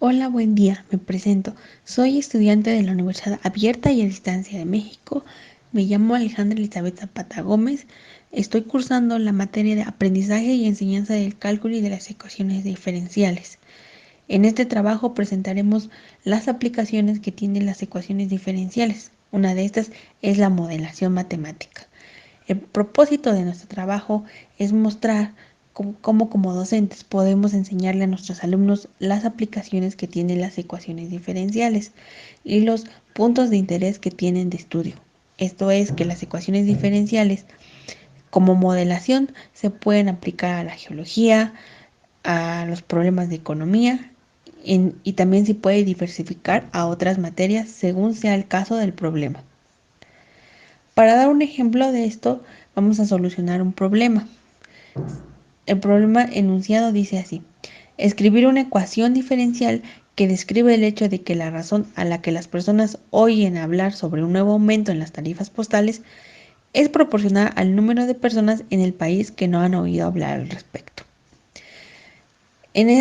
Hola, buen día, me presento. Soy estudiante de la Universidad Abierta y a Distancia de México. Me llamo Alejandra Elizabeth Zapata Gómez. Estoy cursando la materia de aprendizaje y enseñanza del cálculo y de las ecuaciones diferenciales. En este trabajo presentaremos las aplicaciones que tienen las ecuaciones diferenciales. Una de estas es la modelación matemática. El propósito de nuestro trabajo es mostrar cómo como docentes podemos enseñarle a nuestros alumnos las aplicaciones que tienen las ecuaciones diferenciales y los puntos de interés que tienen de estudio. Esto es que las ecuaciones diferenciales como modelación se pueden aplicar a la geología, a los problemas de economía y también se puede diversificar a otras materias según sea el caso del problema. Para dar un ejemplo de esto, vamos a solucionar un problema. El problema enunciado dice así: escribir una ecuación diferencial que describe el hecho de que la razón a la que las personas oyen hablar sobre un nuevo aumento en las tarifas postales es proporcional al número de personas en el país que no han oído hablar al respecto.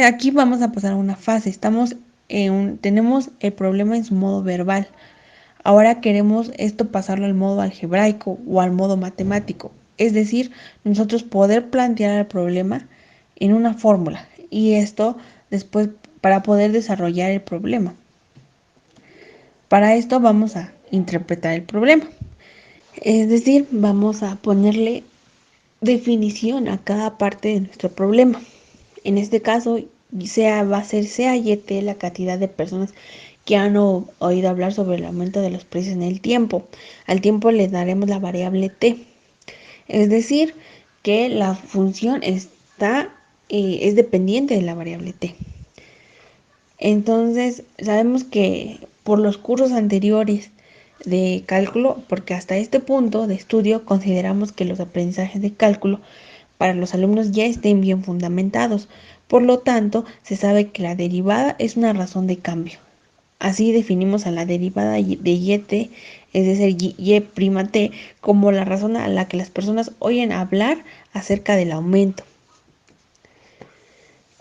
Aquí vamos a pasar a una fase. Tenemos el problema en su modo verbal. Ahora queremos esto pasarlo al modo algebraico o al modo matemático. Es decir, nosotros poder plantear el problema en una fórmula y esto después para poder desarrollar el problema. Para esto vamos a interpretar el problema. Es decir, vamos a ponerle definición a cada parte de nuestro problema. En este caso, va a ser sea y t la cantidad de personas que han oído hablar sobre el aumento de los precios en el tiempo. Al tiempo le daremos la variable t. Es decir, que la función es dependiente de la variable t. Entonces, sabemos que por los cursos anteriores de cálculo, porque hasta este punto de estudio consideramos que los aprendizajes de cálculo para los alumnos ya estén bien fundamentados. Por lo tanto, se sabe que la derivada es una razón de cambio. Así definimos a la derivada de yt, es decir, y', como la razón a la que las personas oyen hablar acerca del aumento.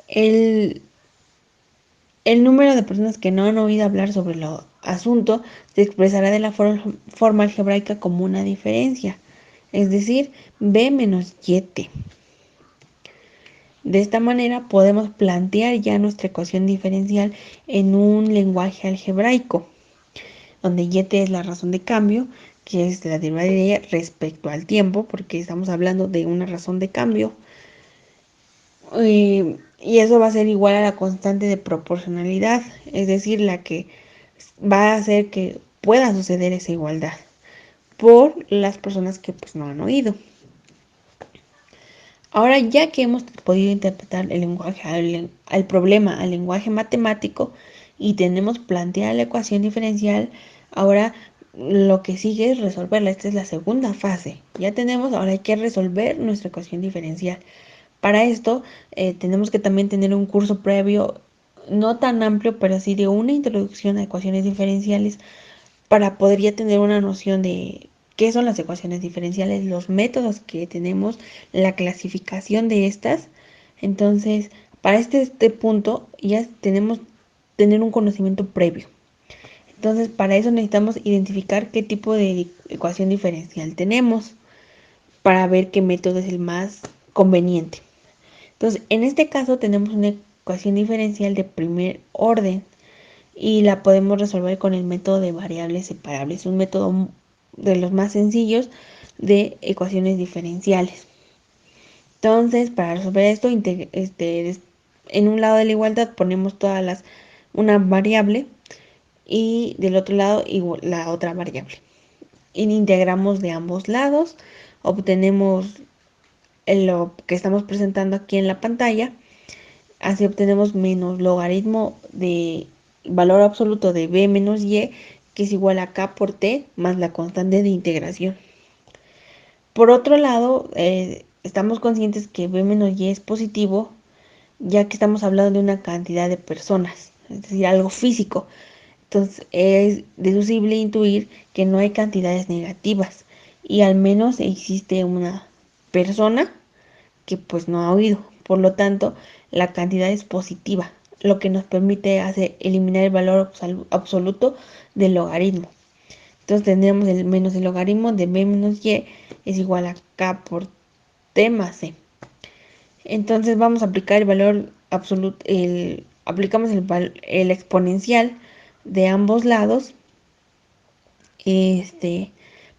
El, el número de personas que no han oído hablar sobre el asunto se expresará de la forma algebraica como una diferencia, es decir, b menos yt. De esta manera podemos plantear ya nuestra ecuación diferencial en un lenguaje algebraico, donde yt es la razón de cambio, que es la derivada de ella respecto al tiempo, porque estamos hablando de una razón de cambio, y eso va a ser igual a la constante de proporcionalidad, es decir, la que va a hacer que pueda suceder esa igualdad por las personas que pues no han oído. Ahora, ya que hemos podido interpretar el lenguaje al problema al lenguaje matemático y tenemos planteada la ecuación diferencial, ahora lo que sigue es resolverla. Esta es la segunda fase. Ahora hay que resolver nuestra ecuación diferencial. Para esto tenemos que también tener un curso previo, no tan amplio, pero sí de una introducción a ecuaciones diferenciales para poder ya tener una noción de qué son las ecuaciones diferenciales, los métodos que tenemos, la clasificación de estas. Entonces, para este punto ya tenemos tener un conocimiento previo. Entonces, para eso necesitamos identificar qué tipo de ecuación diferencial tenemos para ver qué método es el más conveniente. Entonces, en este caso tenemos una ecuación diferencial de primer orden y la podemos resolver con el método de variables separables, un método de los más sencillos de ecuaciones diferenciales. Entonces, para resolver esto, en un lado de la igualdad ponemos una variable y del otro lado la otra variable. Y integramos de ambos lados, obtenemos lo que estamos presentando aquí en la pantalla. Así obtenemos menos logaritmo de valor absoluto de b menos y, que es igual a k por t más la constante de integración. Por otro lado, estamos conscientes que b menos y es positivo, ya que estamos hablando de una cantidad de personas, es decir, algo físico. Entonces es deducible intuir que no hay cantidades negativas y al menos existe una persona que pues no ha oído. Por lo tanto, la cantidad es positiva. lo que nos permite hacer eliminar el valor absoluto del logaritmo. Entonces tendríamos el menos el logaritmo de b menos y es igual a k por t más c. Entonces vamos a aplicar el valor absoluto, aplicamos el exponencial de ambos lados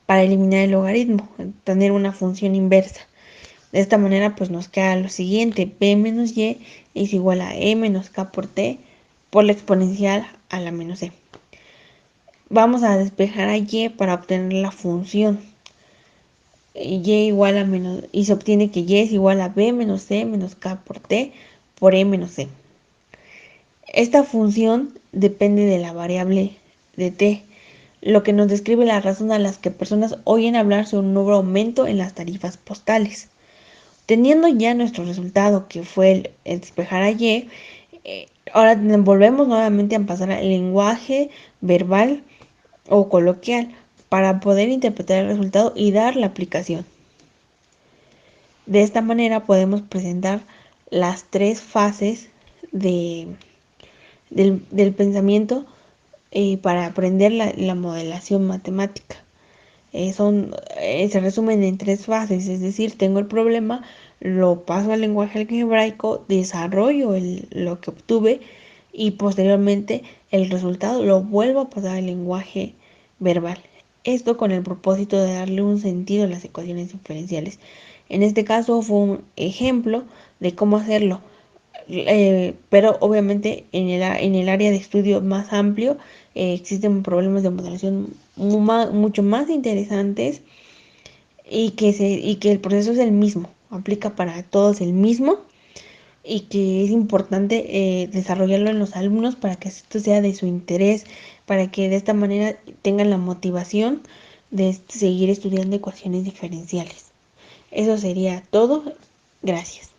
para eliminar el logaritmo, tener una función inversa. De esta manera pues nos queda lo siguiente: b menos y es igual a e menos k por t por la exponencial a la menos e. Vamos a despejar a y para obtener la función y igual a menos, y se obtiene que y es igual a b menos c menos k por t por e menos c. Esta función depende de la variable de t, lo que nos describe la razón a las que personas oyen hablar sobre un nuevo aumento en las tarifas postales. Teniendo ya nuestro resultado, que fue el despejar a y, ahora volvemos nuevamente a pasar al lenguaje verbal o coloquial para poder interpretar el resultado y dar la aplicación. De esta manera podemos presentar las tres fases del pensamiento para aprender la modelación matemática. Se resumen en tres fases, es decir, tengo el problema, lo paso al lenguaje algebraico, desarrollo lo que obtuve y posteriormente el resultado lo vuelvo a pasar al lenguaje verbal. Esto con el propósito de darle un sentido a las ecuaciones diferenciales. En este caso fue un ejemplo de cómo hacerlo, pero obviamente en el área de estudio más amplio existen problemas de modelación mucho más interesantes y que el proceso es el mismo, aplica para todos el mismo y que es importante desarrollarlo en los alumnos para que esto sea de su interés, para que de esta manera tengan la motivación de seguir estudiando ecuaciones diferenciales. Eso sería todo. Gracias.